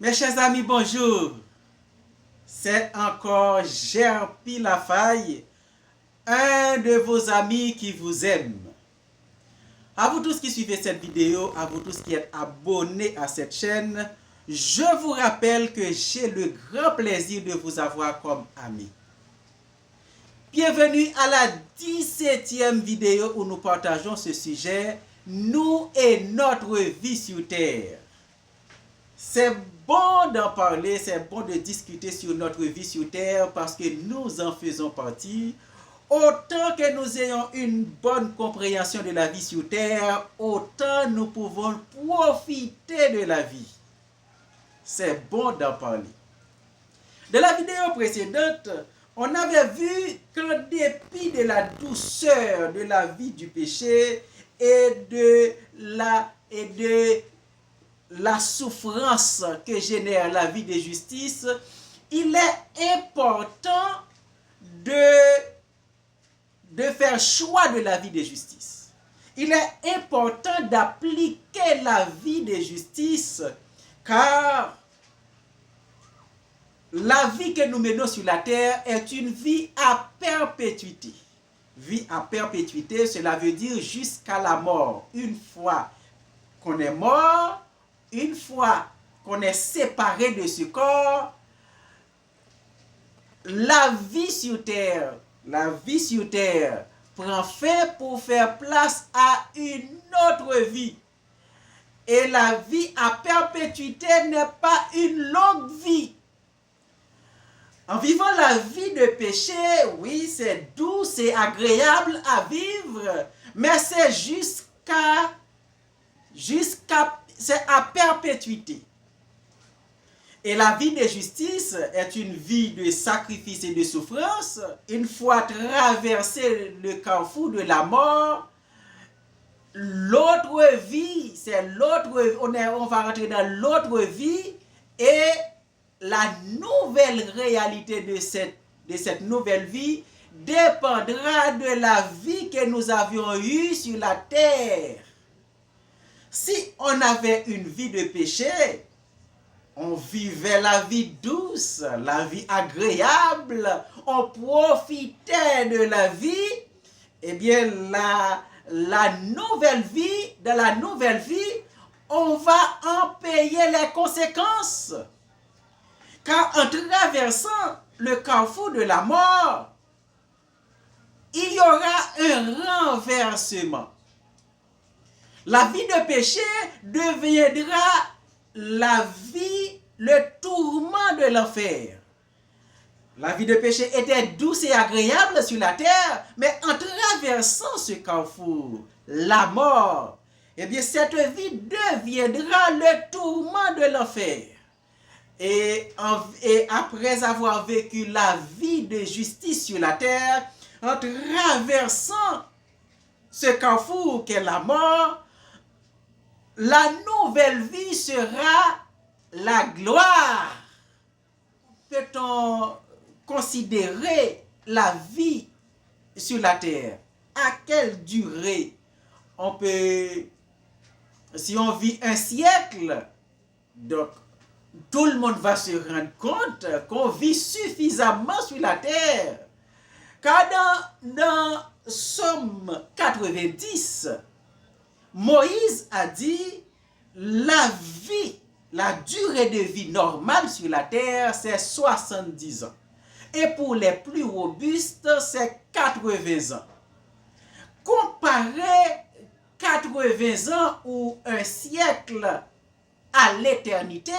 Mes chers amis, bonjour. C'est encore Gerpi Lafaille, un de vos amis qui vous aime. À vous tous qui suivez cette vidéo, à vous tous qui êtes abonnés à cette chaîne, je vous rappelle que j'ai le grand plaisir de vous avoir comme ami. Bienvenue à la 17e vidéo où nous partageons ce sujet, nous et notre vie sur Terre. C'est bon d'en parler, c'est bon de discuter sur notre vie sur Terre parce que nous en faisons partie. Autant que nous ayons une bonne compréhension de la vie sur Terre, autant nous pouvons profiter de la vie. C'est bon d'en parler. Dans la vidéo précédente, on avait vu qu'en dépit de la douceur de la vie du péché et de la souffrance que génère la vie de justice, il est important de faire choix de la vie de justice. Il est important d'appliquer la vie de justice, car la vie que nous menons sur la terre est une vie à perpétuité. Vie à perpétuité, cela veut dire jusqu'à la mort. Une fois qu'on est mort, une fois qu'on est séparé de ce corps, la vie sur terre prend fin pour faire place à une autre vie. Et la vie à perpétuité n'est pas une longue vie. En vivant la vie de péché, oui, c'est doux, c'est agréable à vivre, mais c'est c'est à perpétuité. Et la vie de justice est une vie de sacrifice et de souffrance. Une fois traversé le carrefour de la mort, l'autre vie, on va rentrer dans l'autre vie, et la nouvelle réalité de cette nouvelle vie dépendra de la vie que nous avions eue sur la terre. Si on avait une vie de péché, on vivait la vie douce, la vie agréable, on profitait de la vie, eh bien la nouvelle vie, dans la nouvelle vie, on va en payer les conséquences. Car en traversant le carrefour de la mort, il y aura un renversement. La vie de péché deviendra la vie, le tourment de l'enfer. La vie de péché était douce et agréable sur la terre, mais en traversant ce carrefour, la mort, eh bien cette vie deviendra le tourment de l'enfer. Et après avoir vécu la vie de justice sur la terre, en traversant ce carrefour qu'est la mort, la nouvelle vie sera la gloire. Peut-on considérer la vie sur la terre? À quelle durée on peut, si on vit un siècle, donc tout le monde va se rendre compte qu'on vit suffisamment sur la terre. Car dans Somme 90, Moïse a dit, la durée de vie normale sur la terre, c'est 70 ans. Et pour les plus robustes, c'est 80 ans. Comparer 80 ans ou un siècle à l'éternité,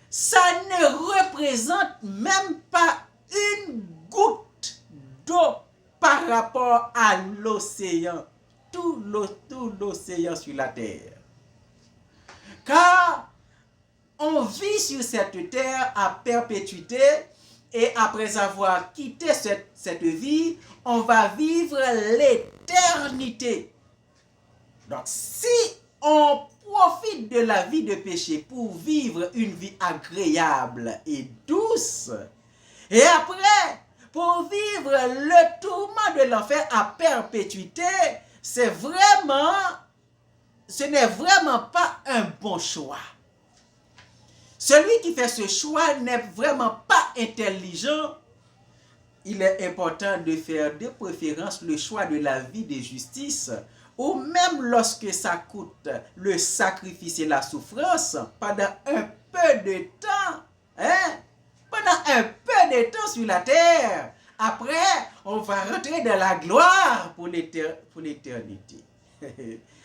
ça ne représente même pas une goutte d'eau par rapport à l'océan, tout l'océan sur la terre. Car on vit sur cette terre à perpétuité, et après avoir quitté cette vie, on va vivre l'éternité. Donc si on profite de la vie de péché pour vivre une vie agréable et douce, et après, pour vivre le tourment de l'enfer à perpétuité, ce n'est vraiment pas un bon choix. Celui qui fait ce choix n'est vraiment pas intelligent. Il est important de faire de préférence le choix de la vie de justice, ou même lorsque ça coûte le sacrifice et la souffrance pendant un peu de temps. Pendant un peu de temps sur la terre. Après, on va rentrer dans la gloire pour l'éternité.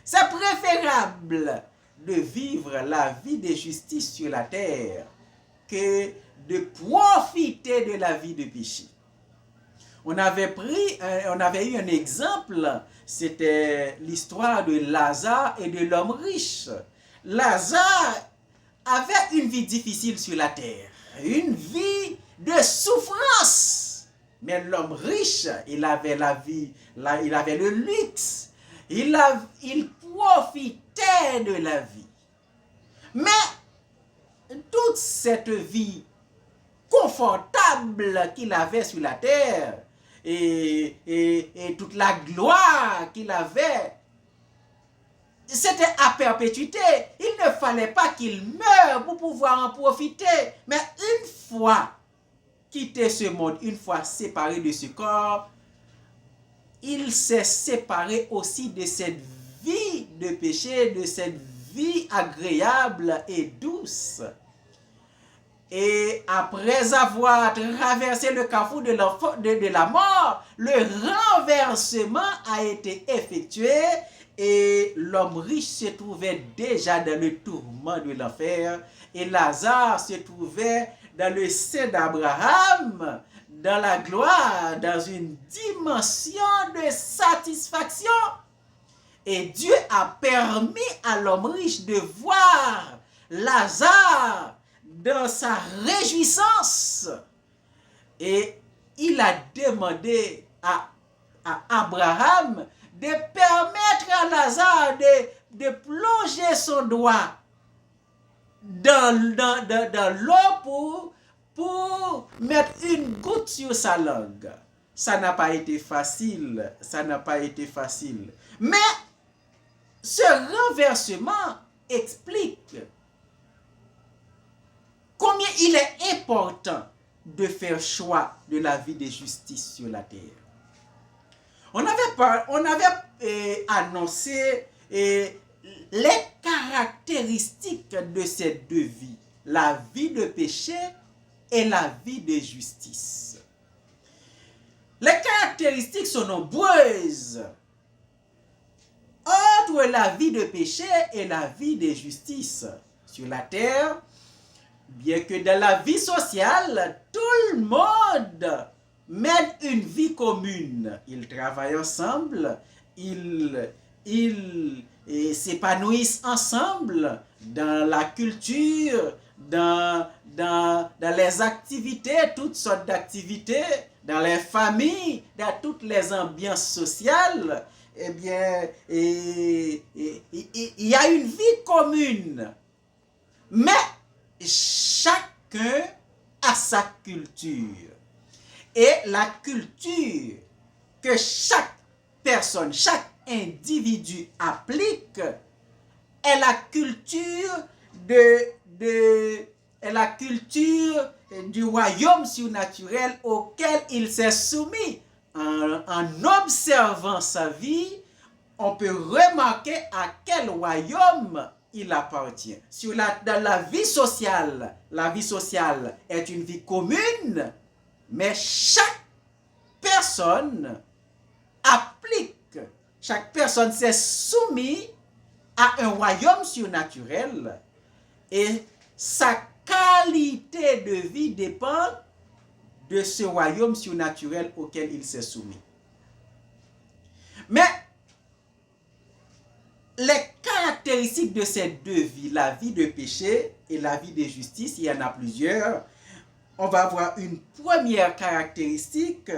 C'est préférable de vivre la vie de justice sur la terre que de profiter de la vie de péché. On avait eu un exemple, c'était l'histoire de Lazare et de l'homme riche. Lazare avait une vie difficile sur la terre, une vie de souffrance. Mais l'homme riche, il avait la vie, il avait le luxe, il profitait de la vie. Mais toute cette vie confortable qu'il avait sur la terre et toute la gloire qu'il avait, c'était à perpétuité. Il ne fallait pas qu'il meure pour pouvoir en profiter. Mais une fois quitté ce monde, une fois séparé de ce corps, il s'est séparé aussi de cette vie de péché, de cette vie agréable et douce. Et après avoir traversé le carrefour de la mort, le renversement a été effectué et l'homme riche se trouvait déjà dans le tourment de l'enfer et Lazare se trouvait dans le sein d'Abraham, dans la gloire, dans une dimension de satisfaction. Et Dieu a permis à l'homme riche de voir Lazare dans sa réjouissance. Et il a demandé à Abraham de permettre à Lazare de plonger son doigt dans l'eau pour mettre une goutte sur sa langue. Ça n'a pas été facile, Mais ce renversement explique combien il est important de faire choix de la vie de justice sur la terre. On avait annoncé les caractéristiques de ces deux vies, la vie de péché et la vie de justice. Les caractéristiques sont nombreuses entre la vie de péché et la vie de justice sur la terre. Bien que dans la vie sociale, tout le monde mène une vie commune. Ils travaillent ensemble, ils s'épanouissent ensemble dans la culture, dans les activités, toutes sortes d'activités, dans les familles, dans toutes les ambiances sociales. Eh bien, il y a une vie commune. Mais chacun a sa culture. Et la culture que chaque personne, chaque individu applique est la culture du royaume surnaturel auquel il s'est soumis. En observant sa vie, on peut remarquer à quel royaume il appartient. Dans la vie sociale est une vie commune, mais chaque personne s'est soumise à un royaume surnaturel et sa qualité de vie dépend de ce royaume surnaturel auquel il s'est soumis. Mais les caractéristiques de ces deux vies, la vie de péché et la vie de justice, il y en a plusieurs. On va voir une première caractéristique,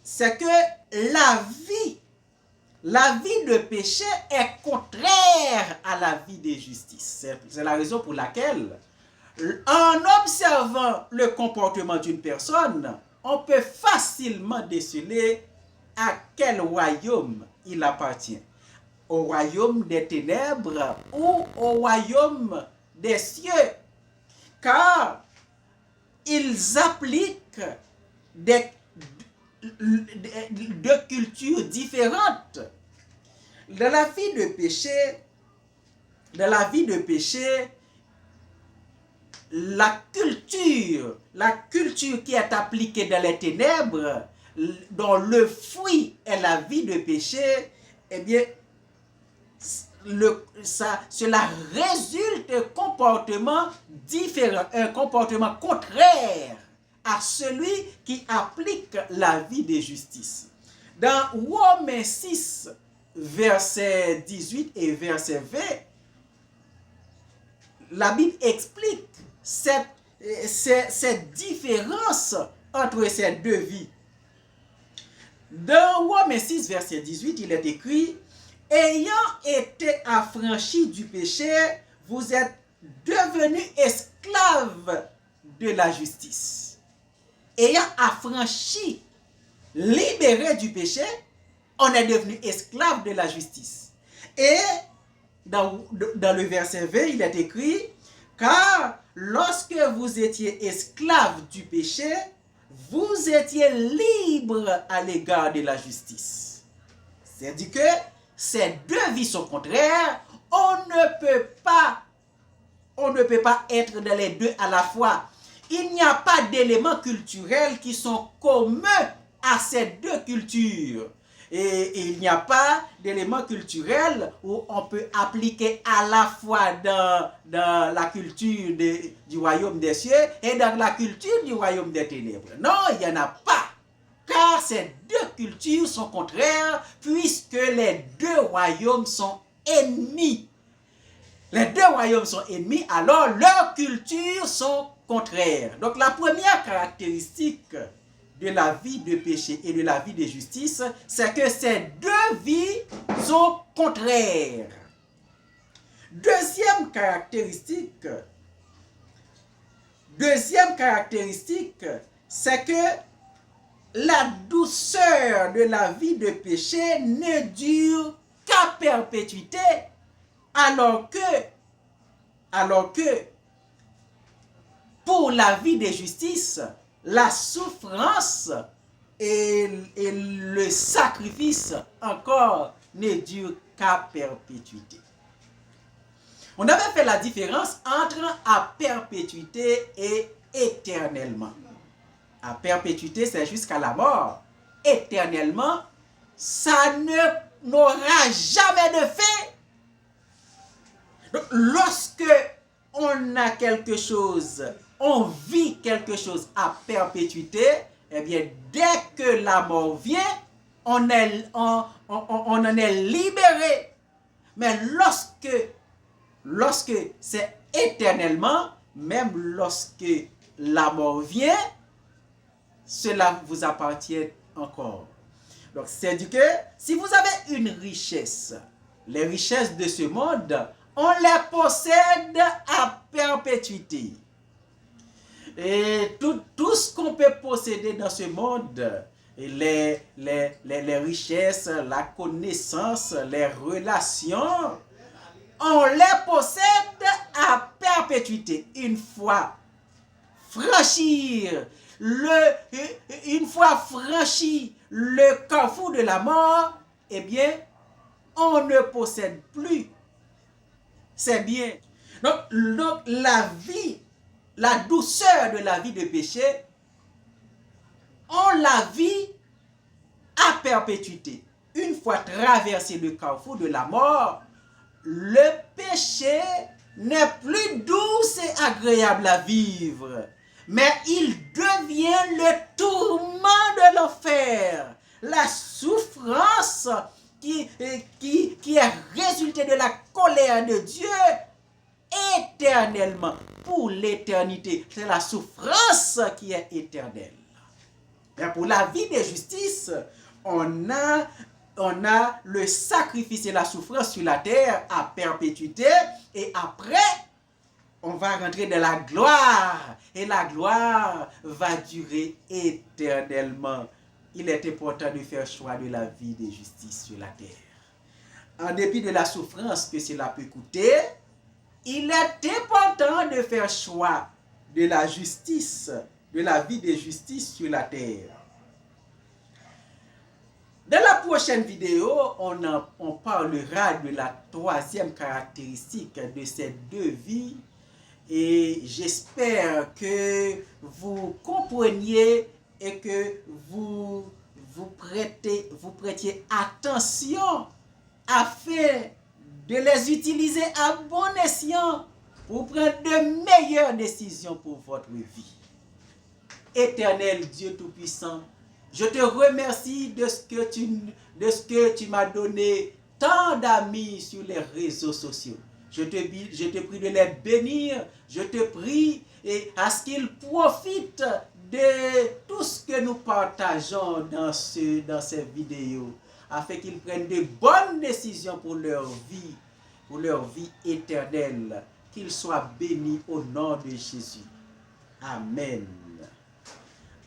c'est que la vie de péché est contraire à la vie de justice. C'est la raison pour laquelle, en observant le comportement d'une personne, on peut facilement déceler à quel royaume il appartient. Au royaume des ténèbres ou au royaume des cieux. car ils appliquent deux cultures différentes. Dans la vie de péché, la culture qui est appliquée dans les ténèbres, dont le fruit est la vie de péché, eh bien, cela résulte un comportement différent, un comportement contraire à celui qui applique la vie de justice. Dans Romains 6, verset 18 et verset 20, la Bible explique cette différence entre ces deux vies. Dans Romains 6, verset 18, il est écrit: ayant été affranchis du péché, vous êtes devenus esclaves de la justice. Ayant affranchi, libéré du péché, on est devenu esclave de la justice. Et dans le verset 20, il est écrit: car lorsque vous étiez esclaves du péché, vous étiez libres à l'égard de la justice. C'est-à-dire que ces deux vies sont contraires. On ne peut pas être dans les deux à la fois. Il n'y a pas d'éléments culturels qui sont communs à ces deux cultures. Et il n'y a pas d'éléments culturels où on peut appliquer à la fois dans la culture du royaume des cieux et dans la culture du royaume des ténèbres. Non, il n'y en a pas. Car ces deux cultures sont contraires puisque les deux royaumes sont ennemis. Les deux royaumes sont ennemis, alors leurs cultures sont contraires. Donc la première caractéristique de la vie de péché et de la vie de justice, c'est que ces deux vies sont contraires. Deuxième caractéristique, c'est que la douceur de la vie de péché ne dure qu'à perpétuité, alors que pour la vie de justice, la souffrance et le sacrifice encore ne durent qu'à perpétuité. On avait fait la différence entre à perpétuité et éternellement. À perpétuité, c'est jusqu'à la mort. Éternellement, ça n'aura jamais de fin. Donc, lorsque on a quelque chose, on vit quelque chose à perpétuité, eh bien, dès que la mort vient, on en est libéré. Mais lorsque c'est éternellement, même lorsque la mort vient, cela vous appartient encore. Donc, c'est-à-dire que si vous avez une richesse, les richesses de ce monde, on les possède à perpétuité. Et tout ce qu'on peut posséder dans ce monde, les richesses, la connaissance, les relations, on les possède à perpétuité. Une fois franchi le carrefour de la mort, eh bien, on ne possède plus ces biens. Donc la douceur de la vie de péché, on la vit à perpétuité. Une fois traversé le carrefour de la mort, le péché n'est plus doux et agréable à vivre, mais il devient le tourment de l'enfer, la souffrance qui est résultée de la colère de Dieu éternellement, pour l'éternité. C'est la souffrance qui est éternelle. Et pour la vie de justice, on a le sacrifice et la souffrance sur la terre à perpétuité, et après, on va rentrer dans la gloire, et la gloire va durer éternellement. Il est important de faire choix de la vie de justice sur la terre. En dépit de la souffrance que cela peut coûter, il est important de faire choix de la justice, de la vie de justice sur la terre. Dans la prochaine vidéo, on parlera de la troisième caractéristique de ces deux vies et j'espère que vous compreniez et que vous prêtiez attention afin de les utiliser à bon escient pour prendre de meilleures décisions pour votre vie. Éternel Dieu Tout-Puissant, je te remercie de ce que tu m'as donné tant d'amis sur les réseaux sociaux. Je te prie de les bénir, je te prie à ce qu'ils profitent de tout ce que nous partageons dans ces vidéos, afin qu'ils prennent de bonnes décisions pour leur vie éternelle. Qu'ils soient bénis au nom de Jésus. Amen.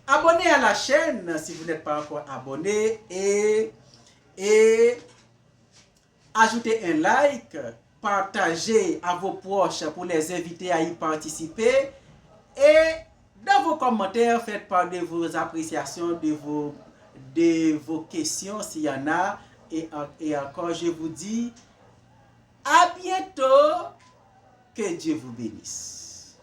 Abonnez à la chaîne si vous n'êtes pas encore abonné et ajoutez un like, partagez à vos proches pour les inviter à y participer et dans vos commentaires, faites part de vos appréciations, de vos questions s'il y en a et encore je vous dis à bientôt, que Dieu vous bénisse.